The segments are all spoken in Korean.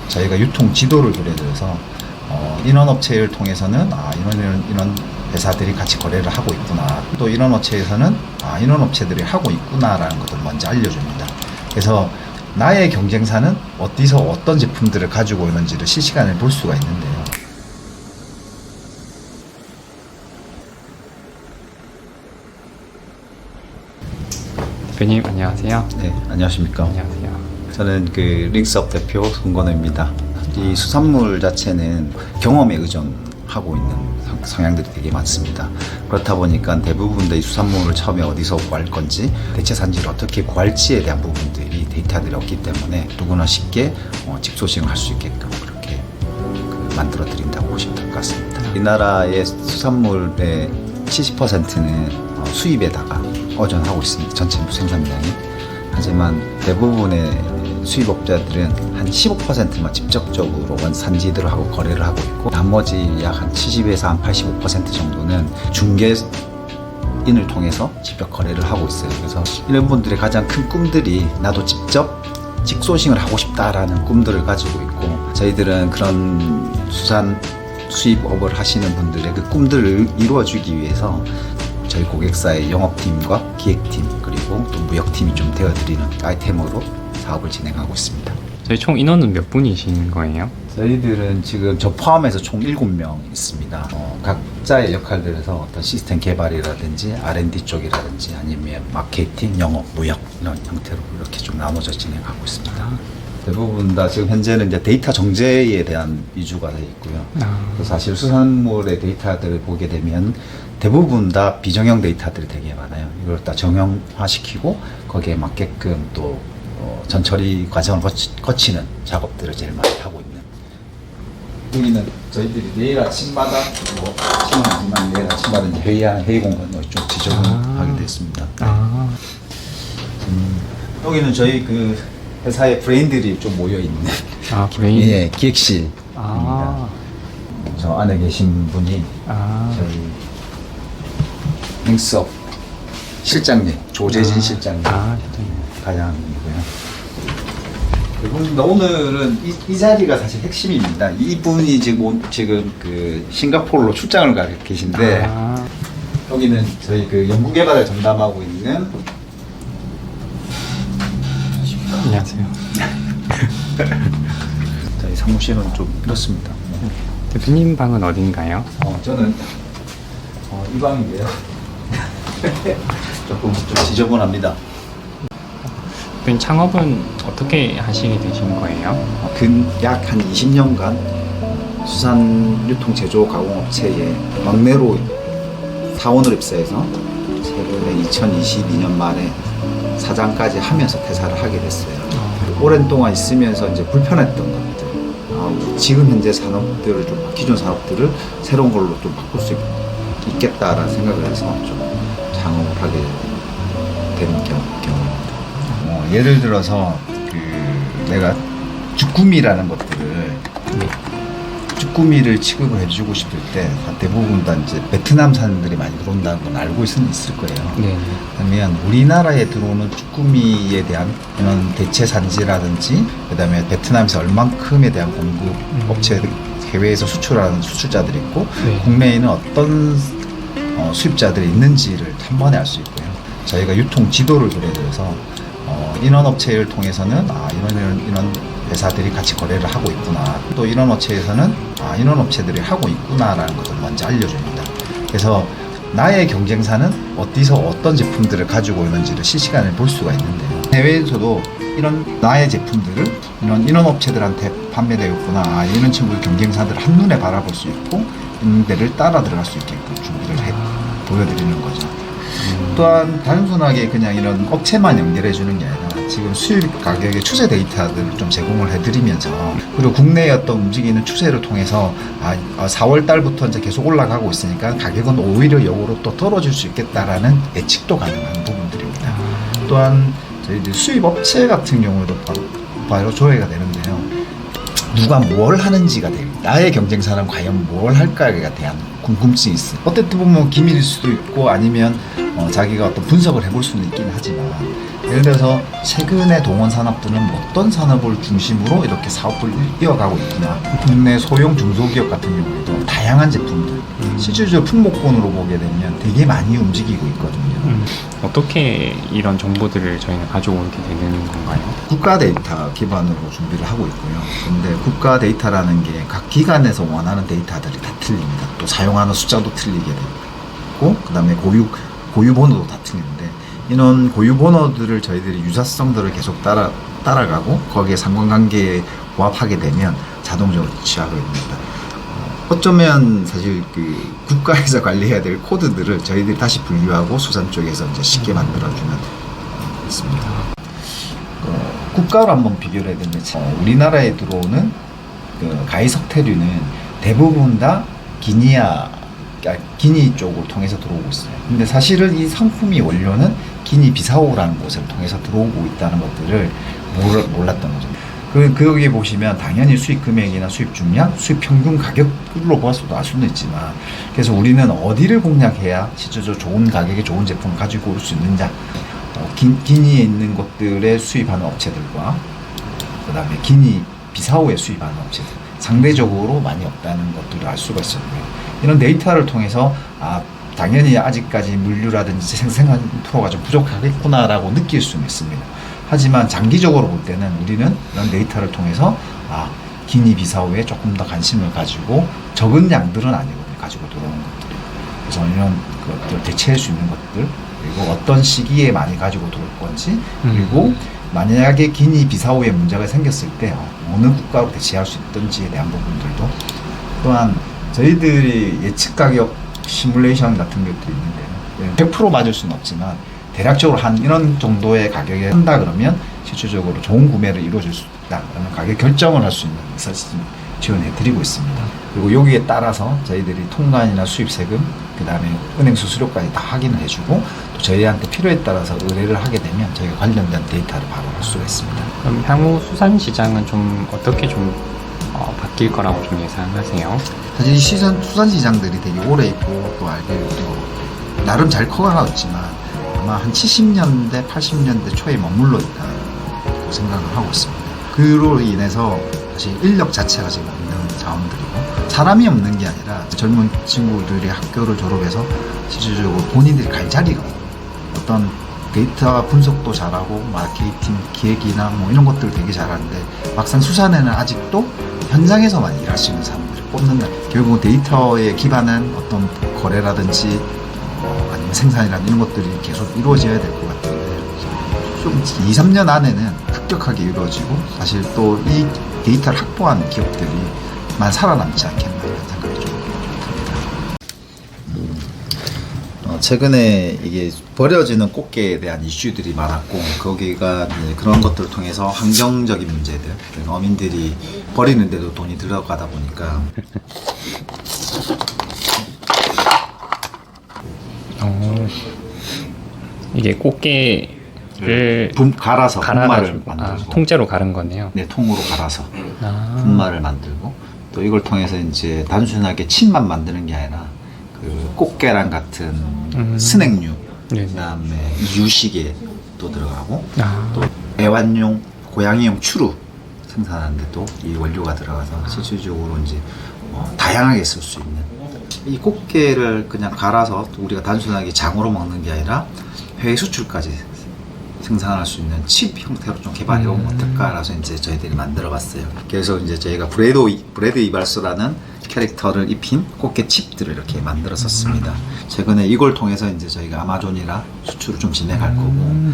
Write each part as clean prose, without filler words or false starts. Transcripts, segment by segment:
저희가 유통 지도를 그려줘서 이런 업체를 통해서는 이런 회사들이 같이 거래를 하고 있구나. 또 이런 업체에서는 이런 업체들이 하고 있구나라는 것을 먼저 알려줍니다. 그래서 나의 경쟁사는 어디서 어떤 제품들을 가지고 있는지를 실시간에 볼 수가 있는데요. 대표님 안녕하세요. 네, 안녕하십니까. 안녕하세요. 저는 그 링스업 대표 송건호입니다. 이 수산물 자체는 경험에 의존하고 있는 성향들이 되게 많습니다. 그렇다 보니까 대부분의 수산물을 처음에 어디서 구할 건지, 대체 산지를 어떻게 구할지에 대한 부분들이 데이터들이 없기 때문에 누구나 쉽게 직소싱을 할 수 있게끔 그렇게 만들어 드린다고 보시면 될 것 같습니다. 이 나라의 수산물의 70%는 수입에다가 의존하고 있습니다. 전체 생산량이. 하지만 대부분의 수입업자들은 한 15%만 직접적으로 산지들하고 거래를 하고 있고, 나머지 약 한 70에서 한 85% 정도는 중개인을 통해서 직접 거래를 하고 있어요. 그래서 이런 분들의 가장 큰 꿈들이 나도 직접 직소싱을 하고 싶다라는 꿈들을 가지고 있고, 저희들은 그런 수산 수입업을 하시는 분들의 그 꿈들을 이루어주기 위해서 저희 고객사의 영업팀과 기획팀 그리고 또 무역팀이 좀 되어드리는 아이템으로 사업을 진행하고 있습니다. 저희 총 인원은 몇 분이신 거예요? 저희들은 지금 저 포함해서 총 7명 있습니다. 각자의 역할들에서 어떤 시스템 개발이라든지 R&D 쪽이라든지 아니면 마케팅, 영업, 무역 이런 형태로 이렇게 좀 나눠져 진행하고 있습니다. 대부분 다 지금 현재는 이제 데이터 정제에 대한 위주가 되어 있고요. 그래서 사실 수산물의 데이터들을 보게 되면 대부분 다 비정형 데이터들이 되게 많아요. 이걸 다 정형화시키고 거기에 맞게끔 또 전처리 과정을 거치는 작업들을 제일 많이 하고 있는. 여기는 저희들이 내일 아침마다 아침은 아니지만 내일 아침마다 이제 회의 공간을 좀 지정하게 됐습니다. 여기는 저희 그 회사의 브레인들이 좀 모여 있는 브레인. 예, 기획실입니다. 저 안에 계신 분이 저희 링스업 실장님 조재진 실장님 과장님이고요. 그리고 오늘은 이 자리가 사실 핵심입니다. 이분이 지금 그 싱가포르로 출장을 가 계신데 여기는 저희 그 연구개발을 전담하고 있는 안녕하세요. 저희 사무실은 좀 이렇습니다. 대표님 방은 어딘가요? 저는 이 방인데요. 조금 좀 지저분합니다. 대표님 창업은 어떻게 하시게 되신 거예요? 약 한 20년간 수산 유통 제조 가공업체에 막내로 사원으로 입사해서 최근에 2022년 말에 사장까지 하면서 퇴사를 하게 됐어요. 오랜 동안 있으면서 이제 불편했던 것들, 지금 현재 산업들을 좀 기존 산업들을 새로운 걸로 좀 바꿀 수 있겠다라는 생각을 해서 좀 창업을 하게 된 경우입니다. 예를 들어서 내가 쭈꾸미라는 것들을 쭈꾸미를 취급을 해주고 싶을 때 대부분 다 이제 베트남 사람들이 많이 들어온다는 건 알고 있을 거예요. 네. 그러면 우리나라에 들어오는 쭈꾸미에 대한 이런 대체 산지라든지 그다음에 베트남에서 얼만큼에 대한 공급 업체 해외에서 수출하는 수출자들이 있고 국내에는 어떤 수입자들이 있는지를 한 번에 알 수 있고요. 저희가 유통 지도를 그려줘서 이런 업체를 통해서는 이런 회사들이 같이 거래를 하고 있구나. 또 이런 업체에서는 이런 업체들이 하고 있구나라는 것을 먼저 알려줍니다. 그래서 나의 경쟁사는 어디서 어떤 제품들을 가지고 있는지를 실시간에 볼 수가 있는데요. 해외에서도 이런 나의 제품들을 이런 업체들한테 판매되었구나. 이런 친구의 경쟁사들을 한눈에 바라볼 수 있고 있는 데를 따라 들어갈 수 있게끔 준비를 보여드리는 거죠. 또한 단순하게 그냥 이런 업체만 연결해 주는 게 아니라 지금 수입 가격의 추세 데이터들을 좀 제공을 해드리면서 그리고 국내의 어떤 움직이는 추세를 통해서 4월 달부터 이제 계속 올라가고 있으니까 가격은 오히려 역으로 또 떨어질 수 있겠다라는 예측도 가능한 부분들입니다. 또한 저희들 수입 업체 같은 경우도 바로 조회가 되는데요. 누가 뭘 하는지가 됩니다. 나의 경쟁사는 과연 뭘 할까에 대한 궁금증이 있어요. 어쨌든 보면 기밀일 수도 있고 아니면 자기가 어떤 분석을 해볼 수는 있긴 하지만 예를 들어서 최근에 동원 산업들은 어떤 산업을 중심으로 이렇게 사업을 이어가고 있구나. 국내 소형 중소기업 같은 경우에도 다양한 제품들, 실질적으로 품목군으로 보게 되면 되게 많이 움직이고 있거든요. 어떻게 이런 정보들을 저희는 가져오게 되는 건가요? 국가 데이터 기반으로 준비를 하고 있고요. 근데 국가 데이터라는 게 각 기관에서 원하는 데이터들이 다 틀립니다. 또 사용하는 숫자도 틀리게 되고, 그 다음에 고유 번호도 다 틀리는데, 이런 고유 번호들을 저희들이 유사성들을 계속 따라가고, 거기에 상관관계에 부합하게 되면 자동적으로 취하게 됩니다. 어쩌면 사실 그 국가에서 관리해야 될 코드들을 저희들이 다시 분류하고 수산 쪽에서 이제 쉽게 만들어주는 있습니다. 국가로 한번 비교를 해야 되면 우리나라에 들어오는 그 가히 석태류는 대부분 다 기니 쪽을 통해서 들어오고 있어요. 근데 사실은 이 상품이 원료는 기니 비사오라는 곳을 통해서 들어오고 있다는 것들을 몰랐던 거죠. 거기에 보시면 당연히 수입 금액이나 수입 중량, 수입 평균 가격으로 봐서도 알 수는 있지만, 그래서 우리는 어디를 공략해야 실제로 좋은 가격에 좋은 제품을 가지고 올 수 있느냐, 기니에 있는 것들에 수입하는 업체들과 그 다음에 기니 비사오에 수입하는 업체들 상대적으로 많이 없다는 것들을 알 수가 있었고요. 이런 데이터를 통해서 당연히 아직까지 물류라든지 생산 프로가 좀 부족하겠구나라고 느낄 수는 있습니다. 하지만 장기적으로 볼 때는 우리는 이런 데이터를 통해서 기니 비사오에 조금 더 관심을 가지고 적은 양들은 아니거든요. 가지고 들어오는 것들이. 그래서 이런 것들 대체할 수 있는 것들, 그리고 어떤 시기에 많이 가지고 들어올 건지, 그리고 만약에 기니 비사오에 문제가 생겼을 때 어느 국가로 대체할 수 있던지에 대한 부분들도, 또한 저희들이 예측 가격 시뮬레이션 같은 것도 있는데요. 100% 맞을 수는 없지만 대략적으로 한 이런 정도의 가격에 한다 그러면 실질적으로 좋은 구매를 이루어질 수 있다. 그러면 가격 결정을 할 수 있는 시스템 지원해 드리고 있습니다. 그리고 여기에 따라서 저희들이 통관이나 수입세금, 그 다음에 은행 수수료까지 다 확인을 해주고, 또 저희한테 필요에 따라서 의뢰를 하게 되면 저희가 관련된 데이터를 바로 할 수가 있습니다. 그럼 향후 수산시장은 좀 어떻게 좀 바뀔 거라고 좀 예상하세요? 사실 이 수산시장들이 되게 오래 있고 또 알게도 나름 잘 커가고 있지만 아마 한 70년대, 80년대 초에 머물러 있다고 생각을 하고 있습니다. 그로 인해서 사실 인력 자체가 지금 없는 자원들이고, 사람이 없는 게 아니라 젊은 친구들이 학교를 졸업해서 실질적으로 본인들이 갈 자리가 어떤 데이터 분석도 잘하고 마케팅 기획이나 뭐 이런 것들을 되게 잘하는데, 막상 수산에는 아직도 현장에서만 일할 수 있는 사람들을 뽑는다. 결국 데이터에 기반한 어떤 거래라든지 아니면 생산이라든지 이런 것들이 계속 이루어져야 될 것 같은데, 좀 2, 3년 안에는 급격하게 이루어지고, 사실 또 이 데이터를 확보한 기업들이만 살아남지 않겠나 이런 생각이 좀 듭니다. 최근에 이게 버려지는 꽃게에 대한 이슈들이 많았고, 거기가 이제 그런 것들을 통해서 환경적인 문제들, 어민들이 버리는데도 돈이 들어가다 보니까 이게 꽃게를 갈아서 분말을 갈아가지고 만들고, 통째로 갈은 거네요. 네, 통으로 갈아서 분말을 만들고, 또 이걸 통해서 이제 단순하게 칩만 만드는 게 아니라 그 꽃게랑 같은 스낵류, 그다음에 유식에 또 들어가고, 또 애완용, 고양이용 추루 생산하는데도 이 원료가 들어가서 실질적으로 이제 다양하게 쓸 수 있는, 이 꽃게를 그냥 갈아서 우리가 단순하게 장으로 먹는 게 아니라 해외 수출까지 생산할 수 있는 칩 형태로 좀 개발해보면 어떨까라서 이제 저희들이 만들어봤어요. 그래서 이제 저희가 브래드 이발소라는 캐릭터를 입힌 꽃게 칩들을 이렇게 만들었었습니다. 최근에 이걸 통해서 이제 저희가 아마존이나 수출을 좀 진행할 거고,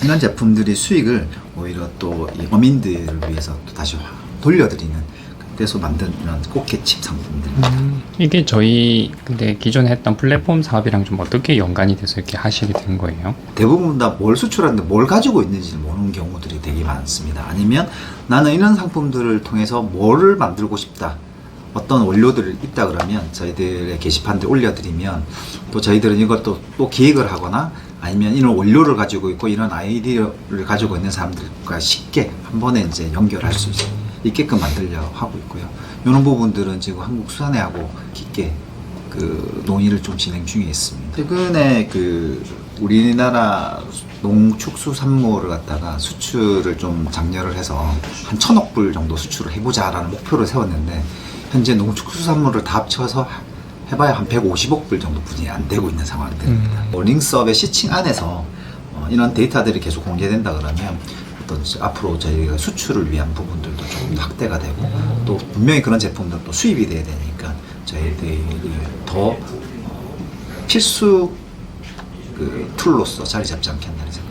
이런 제품들이 수익을 오히려 또 이 어민들을 위해서 또 다시 돌려드리는, 그래서 만든 이런 꽃게 칩 상품들입니다. 이게 저희 근데 기존에 했던 플랫폼 사업이랑 좀 어떻게 연관이 돼서 이렇게 하시게 된 거예요? 대부분 다 뭘 수출하는데 뭘 가지고 있는지를 모르는 경우들이 되게 많습니다. 아니면 나는 이런 상품들을 통해서 뭐를 만들고 싶다, 어떤 원료들이 있다 그러면 저희들의 게시판들 올려드리면, 또 저희들은 이것도 또 기획을 하거나 아니면 이런 원료를 가지고 있고 이런 아이디어를 가지고 있는 사람들과 쉽게 한 번에 이제 연결할 수 있게끔 만들려고 하고 있고요. 이런 부분들은 지금 한국수산회하고 깊게 그 논의를 좀 진행 중에 있습니다. 최근에 그 우리나라 농축수산물을 갖다가 수출을 좀 장려를 해서 한 1,000억 불 정도 수출을 해보자라는 목표를 세웠는데 현재 농축수산물을 다 합쳐서 해봐야 한 150억 불 정도 분이 안 되고 있는 상황입니다. 링스업의 시칭 안에서 이런 데이터들이 계속 공개된다 그러면 어떤 앞으로 저희가 수출을 위한 부분들도 조금 더 확대가 되고 또 분명히 그런 제품들도 수입이 돼야 되니까 저희들이 더 필수 그 툴로서 자리 잡지 않겠나 생각.